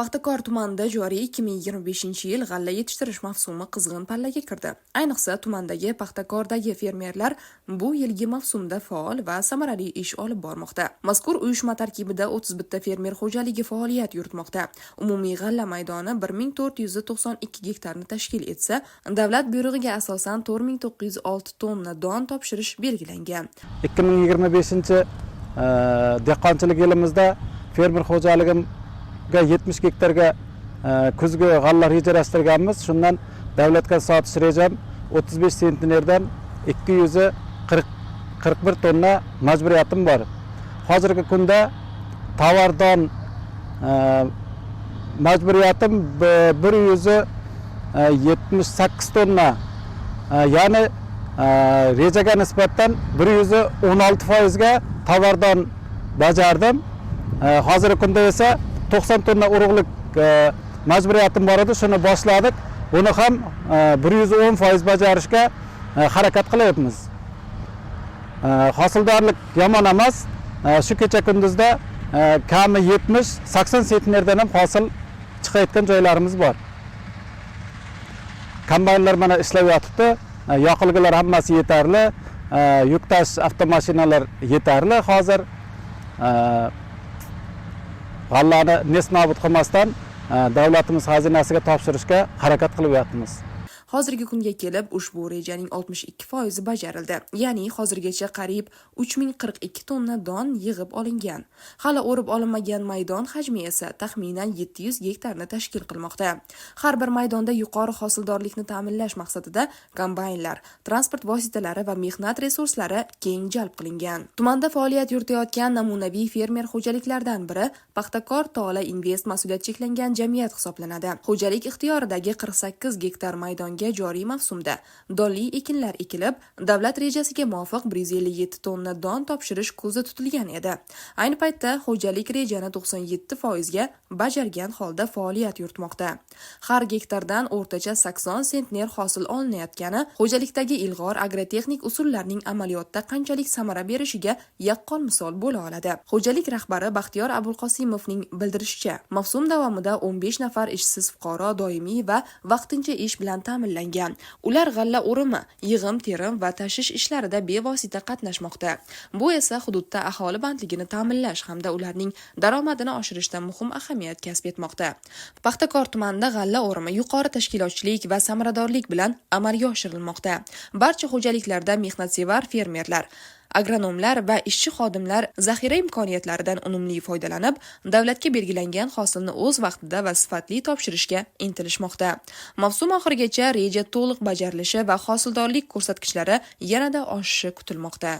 Paxtakor tumanida joriy 2025-yil g'alla yetishtirish mavsumi qizg'in pallaga kirdi. Ayniqsa tumandagi Paxtakordagi fermerlar bu yilgi mavsumda faol va samarali ish olib bormoqda. Mazkur uyushma tarkibida 31 ta fermer xo'jaligi faoliyat yuritmoqda. Umumiy g'alla maydoni 1492 gektarni tashkil etsa, davlat buyrug'iga asosan 4906 tonna don topshirish belgilangan. 2025 dehqonchilik yilimizda fermer xo'jaligim 70 gektarga kuzgi g'alla rejalashtirganmiz. Shundan davlatga sotish rejam 35 sentnerdan 241 tonna majburiyatim bor. Hozirgi kunda tavardon majburiyatim 178 tonna, ya'ni rejaga nisbatan 116% ga tavardon bajardim. Hozirgi kunda esa 90 tonna urug'lik majburiyatim bor edi, shuni boshladik. Buni ham 110% bajarishga harakat qilyapmiz. Hosildorlik yomon emas. Shu kecha kunduzda kami 70-80 sentnerdan ham hosil chiqayotgan joylarimiz bor. Kombaynlar mana ishlab yotibdi. Yoqilg'ilar hammasi yetarli. Yuk tashish avtomashinalar yetarli. Hozir g'allani nesnobud qilmasdan davlatimiz xazinasiga topshirishga harakat qilyapmiz. Hozirgi kunga kelib ushbu rejaning 62% bajarildi. Ya'ni hozirgacha qariyb 3042 tonna don yig'ib olingan. Hali o'rib olinmagan maydon hajmi esa taxminan 700 gektarni tashkil qilmoqda. Har bir maydonda yuqori hosildorlikni ta'minlash maqsadida kombaynlar, transport vositalari va mehnat resurslari keng jalb qilingan. Tumanda faoliyat yuritayotgan namunaviy fermer xo'jaliklardan biri Paxtakor Tola Invest mas'uliyat cheklangan jamiyat hisoblanadi. Xo'jalik ixtiyoridagi 48 gektar maydonga joriy mavsumda donli ekinlar ekilib, davlat rejasiga muvofiq 157 tonna don topshirish ko'zda tutilgan edi. Ayni paytda xo'jalik rejani 97% ga bajargan holda faoliyat yuritmoqda. Har gektardan o'rtacha 80 sentner hosil olinayotgani xo'jalikdagi ilg'or agrotexnik usullarning amaliyotda qanchalik samara berishiga yaqqol misol bo'la oladi. Xo'jalik rahbari Baxtiyor Abulqosimovning bildirishicha, mavsum davomida 15 nafar ishsiz fuqaro doimiy va vaqtincha ish bilan ta'minlangan. Ular g'alla o'rimi, yig'im-terim va tashish ishlarida bevosita qatnashmoqda. Bu esa hududda aholi bandligini ta'minlash hamda ularning daromadini oshirishda muhim ahamiyat kasb etmoqda. Paxtakor tumanida g'alla o'rimi yuqori tashkilotchilik va samaradorlik bilan amalga oshirilmoqda. Barcha xo'jaliklarda mehnatsevar fermerlar, agronomlar va ishchi xodimlar zaxira imkoniyatlaridan unumli foydalanib, davlatga belgilangan hosilni o'z vaqtida va sifatli topshirishga intilishmoqda. Mavsum oxirigacha reja to'liq bajarilishi va hosildorlik ko'rsatkichlari yanada oshishi kutilmoqda.